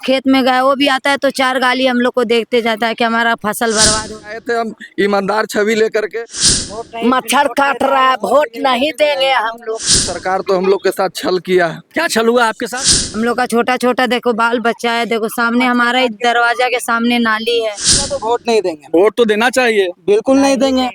खेत में गए वो भी आता है तो चार गाली हम लोग को देखते जाता है कि हमारा फसल बर्बाद हो। आए थे हम ईमानदार छवि लेकर के। मच्छर काट रहा है, वोट नहीं देंगे हम लोग। सरकार तो हम लोग के साथ छल किया है। क्या छल हुआ आपके साथ? हम लोग का छोटा छोटा देखो बाल बच्चा है, देखो सामने हमारा ही दरवाजा के सामने नाली है। तो वोट नहीं देंगे, वोट तो देना चाहिए। बिल्कुल नहीं देंगे।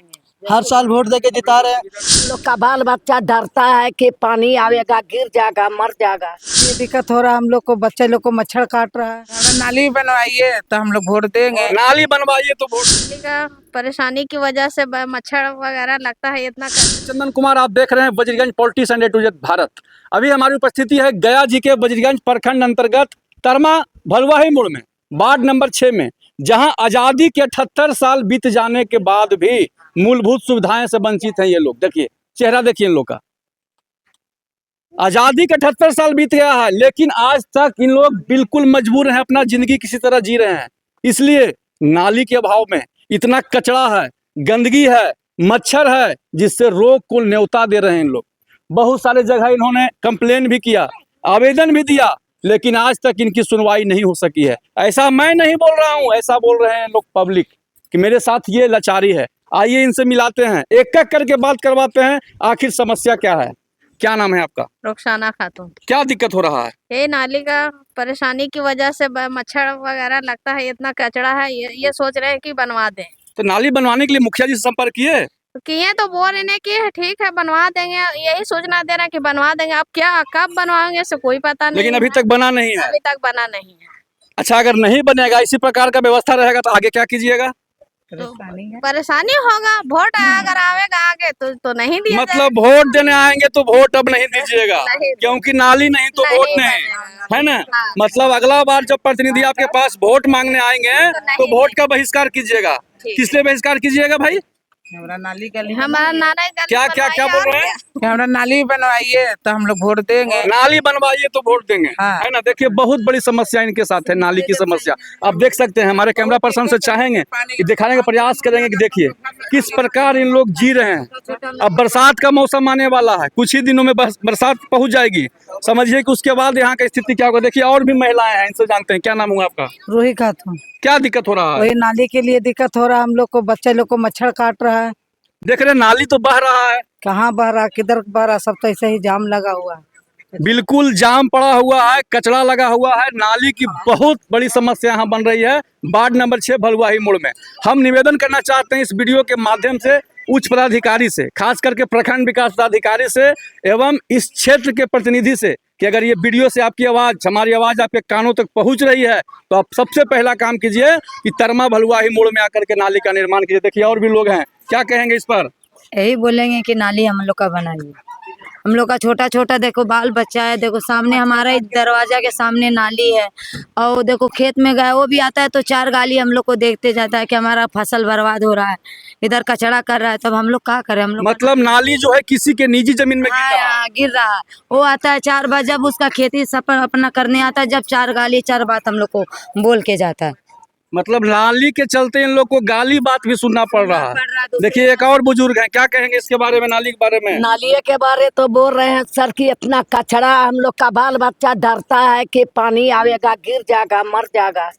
हर साल वोट देके जिता रहे हैं। हम लोग का बाल बच्चा डरता है कि पानी आवेगा, गिर जाएगा, मर जाएगा। ये दिक्कत हो रहा है हम लोग को, बच्चे लोग को मच्छर काट रहा है। अगर नाली बनवाइए तो हम लोग वोट देंगे। नाली बनवाइए तो वोट। का परेशानी की वजह से मच्छर वगैरह लगता है इतना। चंदन कुमार, आप देख रहे हैं Wazirganj politics and A to Z Bharat. अभी हमारी उपस्थिति है गया जी के वजीरगंज प्रखंड अंतर्गत तरमा भलुआही मोड़ में, वार्ड नंबर 6 में, जहां आजादी के 78 साल बीत जाने के बाद भी मूलभूत सुविधाएं से वंचित हैं ये लोग। देखिए चेहरा, देखिए इन लोग का। आजादी के 78 साल बीत गया है, लेकिन आज तक इन लोग बिल्कुल मजबूर हैं, अपना जिंदगी किसी तरह जी रहे हैं। इसलिए नाली के अभाव में इतना कचरा है, गंदगी है, मच्छर है, जिससे रोग को न्योता दे रहे हैं इन लोग। बहुत सारे जगह इन्होंने कंप्लेन भी किया, आवेदन भी दिया, लेकिन आज तक इनकी सुनवाई नहीं हो सकी है। ऐसा मैं नहीं बोल रहा हूं, ऐसा बोल रहे हैं लोग पब्लिक कि मेरे साथ ये लाचारी है। आइए इनसे मिलाते हैं, एक एक करके बात करवाते हैं, आखिर समस्या क्या है। क्या नाम है आपका? रुखसाना खातून। क्या दिक्कत हो रहा है? ये नाली का परेशानी की वजह से मच्छर वगैरह लगता है, इतना कचरा है। ये सोच रहे हैं कि बनवा दें। तो नाली बनवाने के लिए मुखिया जी से संपर्क किए? तो किए तो बोल रहे हैं कि ठीक है बनवा देंगे, यही सूचना दे रहे हैं कि बनवा देंगे। अब क्या कब बनवाएंगे इसे कोई पता नहीं। लेकिन अभी तक बना नहीं है। अभी तक बना नहीं है। अच्छा, अगर नहीं बनेगा, इसी प्रकार का व्यवस्था रहेगा तो आगे क्या कीजिएगा? तो परेशानी होगा। वोट अगर आवेगा आगे तो नहीं दिया मतलब वोट देने आएंगे तो वोट अब नहीं दीजिएगा, नहीं। क्योंकि नाली नहीं तो वोट नहीं, है ना? हाँ। मतलब अगला बार जब प्रतिनिधि आपके पास वोट मांगने आएंगे तो वोट का बहिष्कार कीजिएगा। किस लिए बहिष्कार कीजिएगा भाई? हमारा नाली गली, हमारा नाला क्या क्या क्या बोल रहे हैं? हमारा नाली बनवाइए तो हम लोग वोट देंगे। नाली बनवाइए तो वोट देंगे, हाँ। है ना? देखिए बहुत बड़ी समस्या इनके साथ है, नाली की समस्या। आप देख सकते हैं, हमारे कैमरा पर्सन से चाहेंगे कि दिखाने का प्रयास करेंगे कि देखिए किस प्रकार इन लोग जी रहे हैं। अब बरसात का मौसम आने वाला है, कुछ ही दिनों में बरसात पहुंच जाएगी। समझिए कि उसके बाद यहाँ का स्थिति क्या होगा। देखिए और भी महिलाएं हैं, इनसे जानते हैं। क्या नाम हुआ आपका? रूही खातून। क्या दिक्कत हो रहा है? वही नाली के लिए दिक्कत हो रहा है हम लोग को, बच्चे लोग को मच्छर काट रहा है। देख रहे हैं, नाली तो बह रहा है, कहाँ बह रहा, किधर बह रहा, सब तो ऐसे ही जाम लगा हुआ है। बिल्कुल जाम पड़ा हुआ है, कचरा लगा हुआ है। नाली की बहुत बड़ी समस्या यहाँ बन रही है वार्ड नंबर 6 भलुआही मोड़ में। हम निवेदन करना चाहते हैं इस वीडियो के माध्यम से उच्च पदाधिकारी से, खास करके प्रखंड विकास पदाधिकारी से एवं इस क्षेत्र के प्रतिनिधि से, कि अगर ये वीडियो से आपकी आवाज़, हमारी आवाज़ आपके कानों तक पहुंच रही है तो आप सबसे पहला काम कीजिए कि तरमा भलुआही मोड़ में आकर के नाली का निर्माण कीजिए। देखिए और भी लोग हैं, क्या कहेंगे इस पर? यही बोलेंगे कि नाली हम लोग का बनाइए। हम लोग का छोटा छोटा देखो बाल बच्चा है, देखो सामने हमारा ही दरवाजा के सामने नाली है। और देखो खेत में गए वो भी आता है तो चार गाली हम लोग को देखते जाता है कि हमारा फसल बर्बाद हो रहा है, इधर कचरा कर रहा है। तब हम लोग क्या करें? हम लोग मतलब नाली जो है किसी के निजी जमीन में गिर रहा है। हाँ, गिर रहा है। वो आता है 4 बार, जब उसका खेती सफर अपना करने आता है, जब 4 गाली 4 बात हम लोग को बोल के जाता है। मतलब नाली के चलते इन लोग को गाली बात भी सुनना पड़ रहा है। देखिए एक और बुजुर्ग हैं, क्या कहेंगे इसके बारे में, नाली के बारे में? नाली के बारे तो बोल रहे हैं सर कि इतना कचरा, हम लोग का बाल बच्चा डरता है कि पानी आवेगा, गिर जाएगा, मर जाएगा,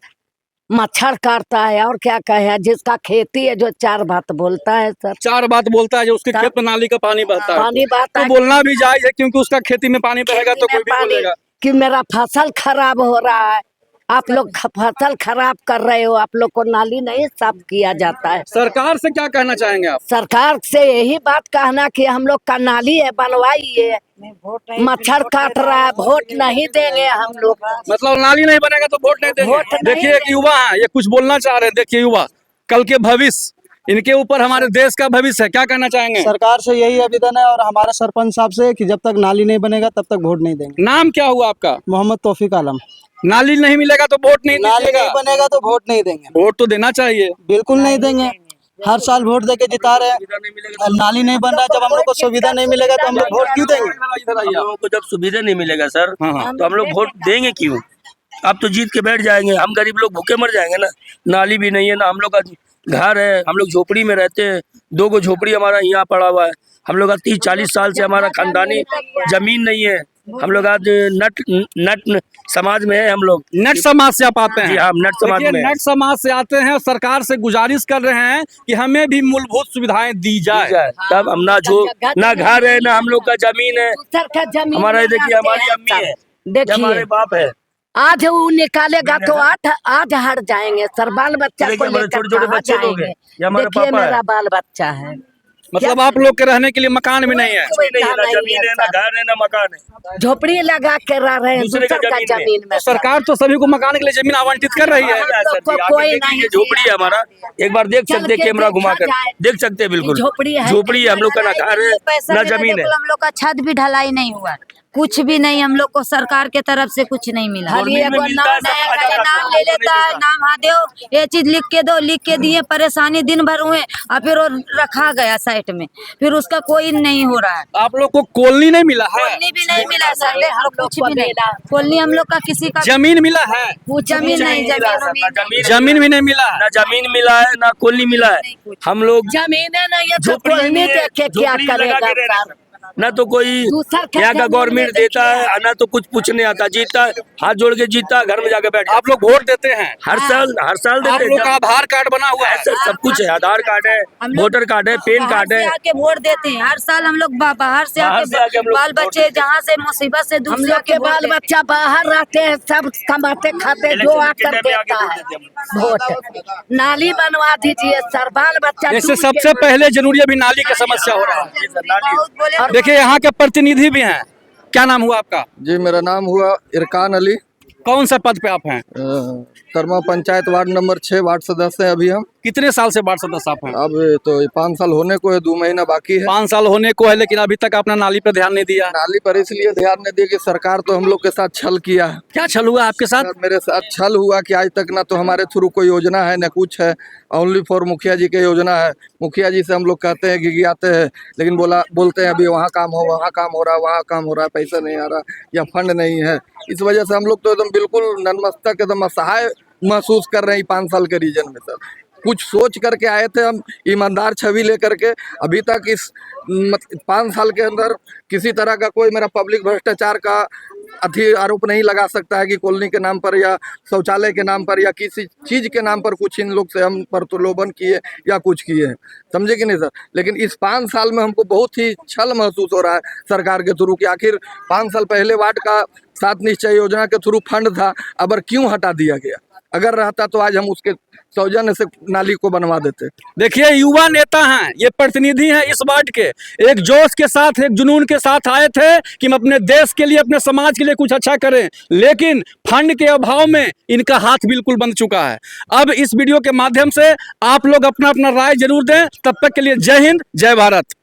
मच्छर काटता है। और क्या कहे, जिसका खेती है जो 4 बात बोलता है सर। 4 बात बोलता है, जो उसके खेत में नाली का पानी बहता है। पानी बहता तो है बोलना भी जायज है, क्योंकि उसका खेती में पानी बहेगा तो कोई भी बोलेगा कि मेरा फसल खराब हो रहा है। आप लोग फसल खराब कर रहे हो, आप लोग को नाली नहीं साफ किया जाता है। सरकार से क्या कहना चाहेंगे आप? सरकार से यही बात कहना कि हम लोग का नाली है बनवाइए। मच्छर काट रहा है, वोट नहीं देंगे हम लोग। मतलब नाली नहीं बनेगा तो वोट नहीं देंगे। देखिए एक युवा है, ये कुछ बोलना चाह रहे हैं। देखिए युवा कल के भविष्य, इनके ऊपर हमारे देश का भविष्य है। क्या कहना चाहेंगे? सरकार से यही आवेदन है और हमारे सरपंच साहब से कि जब तक नाली नहीं बनेगा तब तक वोट नहीं देंगे। नाम क्या हुआ आपका? मोहम्मद तौफीक आलम। नाली नहीं मिलेगा तो वोट नहीं नाली दीजिएगा। नहीं बनेगा तो वोट नहीं देंगे, वोट तो देना चाहिए। बिल्कुल नहीं देंगे। हर साल वोट देके जिता रहे हैं। नाली नहीं बन रहा, जब हम लोग को सुविधा नहीं मिलेगा तो हम लोग वोट क्यों देंगे? हम लोगों को जब सुविधा नहीं मिलेगा सर, हाँ। तो हम लोग वोट देंगे क्यों? आप तो जीत के बैठ जाएंगे, हम गरीब लोग भूखे मर जाएंगे ना। नाली भी नहीं है ना, हम लोग का घर है, हम लोग झोपड़ी में रहते हैं। 2 गो झोपड़ी हमारा यहाँ पड़ा हुआ है। हम लोग का 30-40 साल से हमारा खानदानी जमीन नहीं है, हम लोग आज नट समाज में है हम लोग। नट समाज से आप आते जी हैं? हाँ, नट समाज देखिए, में है। नट समाज से आते हैं और सरकार से गुजारिश कर रहे हैं कि हमें भी मूलभूत सुविधाएं दी जाए। तब हम ना घर है ना हम लोग का जमीन है। दूसर का जमीन हमारा में देखिए, रहते हमारी हैं अम्मी है, सब। ये हमारे देखिए बाप है। आज वो निकालेगा तो आज हट जाएंगे सर। बाल बच्चा देखिए, को हमारे लेकर छोटे-छोटे कहाँ बच्चे लोग हैं। जाएंगे? ये हमारे देखिए पापा है। मेरा बाल बच्चा है। मतलब आप लोग के रहने के लिए मकान भी नहीं है? कोई नहीं है, ना नहीं जमीन है, ना सर। घर है, ना मकान है। झोपड़ी लगा के रह रहे हैं दूसरे दूसर का का जमीन में। जमीन में तो सरकार तो सभी को मकान के लिए जमीन आवंटित कर रही है। हम लोग सर को जी, आके कोई देख नहीं लीजिए, झोपड़ी है हमारा। एक बार देख चल सकते हैं के कैमरा देखा घुमा कर, जाए। देख सकते हैं बिल्कुल। झोपड़ी है। झोपड़ी है, हम लोग का ना घर है पैसा ना मिला, जमीन है। देखो हम लोग का छत भी ढलाई नहीं हुआ, कुछ भी नहीं, हम लोग को सरकार के तरफ से कुछ नहीं मिला। खाली गवर्नमेंट में एगो मिलता है, नाम सब है, हजार का नाम ले लेता है, नाम हाँ दो, ये चीज लिख के दो, लिख के दिए, परेशानी दिन भर हुए और फिर वो रखा गया साइड में, फिर उसका कोई नहीं हो रहा है। आप लोग को कॉलोनी नहीं मिला है? कॉलोनी भी नहीं मिला सर, हम लोग कुछ को भी नहीं। मिला। कॉलोनी हम लोग का किसी का जमीन मिला है? जमीन नहीं, जमीन भी नहीं मिला है? ना जमीन मिला है, ना कॉलोनी मिला है। हम लोग जमीन है ना, ये तो झोपड़ी कोई में नहीं भी है, देखे क्या झोपड़ी लगा करेगा के रह सर। रहे हैं। ना तो कोई दूसर का यहाँ का जमीन गवर्नमेंट में देता देखिए। है, ना तो कुछ पूछने आता। जीतता है, हाथ जोड़ के जीतता है, घर में जाके बैठ आप लोग वोट देते हैं? हर साल हाँ। आप देते लोग का हैं। आधार कार्ड बना हुआ है? सर, सब कुछ है, आधार कार्ड है, हम लोग वोटर कार्ड है, पेन बाहर कार्ड से है। आके वोट देते हैं हर साल, हम लोग बाहर से बाहर से आके हम आके लोग बाल वोट बच्चे देते हैं। जहाँ से मुसीबत से दूर हम से लोग आके के वोट बाल देते हैं। बच्चा बाहर रहते हैं, सब कमाते खाते जो इलेक्शन के आकर टाइम में आके देता वोट है देते हैं। वोट। नाली बनवा दीजिए सर, बाल बच्चा जैसे डूब के सबसे पहले जरूरी अभी नाली की समस्या हो रहा है। जी सर, नाली। बहुत बोले तो देखिए, यहाँ के प्रतिनिधि भी हैं। क्या नाम हुआ आपका? जी मेरा नाम हुआ इरकान अली, कौन सा पद पे आप हैं? Karma panchayat ward number 6 ward सदस्य हैं अभी हम। कितने साल से वार्ड सदस्य आप हैं? अब तो 5 साल होने को है, 2 महीना बाकी है। 5 साल होने को है, लेकिन अभी तक आपने नाली पे ध्यान नहीं दिया। नाली पर इसलिए ध्यान नहीं दिया कि सरकार तो हम लोग के साथ छल किया है। क्या छल हुआ आपके साथ? सर, मेरे साथ छल हुआ कि आज तक ना तो हमारे थ्रू कोई योजना है ना कुछ है। ओनली फॉर मुखिया जी की योजना है। मुखिया जी से हम लोग कहते हैं कि आते हैं, लेकिन बोलते हैं अभी वहाँ काम हो, वहाँ काम हो रहा है, वहाँ काम हो रहा है, पैसा नहीं आ रहा या फंड नहीं है। इस वजह से हम लोग तो एकदम बिल्कुल नतमस्तक एकदम असहाय महसूस कर रहे हैं 5 साल के रीजन में। सर, कुछ सोच करके आए थे हम, ईमानदार छवि लेकर के। अभी तक इस 5 साल के अंदर किसी तरह का कोई मेरा पब्लिक भ्रष्टाचार का आरोप नहीं लगा सकता है कि कॉलोनी के नाम पर या शौचालय के नाम पर या किसी चीज़ के नाम पर कुछ इन लोग से हम पर प्रलोभन किए या कुछ किए हैं, समझे कि नहीं सर। लेकिन इस 5 साल में हमको बहुत ही छल महसूस हो रहा है सरकार के थ्रू कि आखिर 5 साल पहले वार्ड का 7 निश्चय योजना के थ्रू फंड था, अब क्यों हटा दिया गया। अगर रहता तो आज हम उसके सौजन्य से नाली को बनवा देते। देखिए, युवा नेता हैं, ये प्रतिनिधि हैं इस वार्ड के। एक जोश के साथ, एक जुनून के साथ आए थे कि हम अपने देश के लिए, अपने समाज के लिए कुछ अच्छा करें, लेकिन फंड के अभाव में इनका हाथ बिल्कुल बंद चुका है। अब इस वीडियो के माध्यम से आप लोग अपना अपना राय जरूर दें। तब तक के लिए जय हिंद, जय भारत।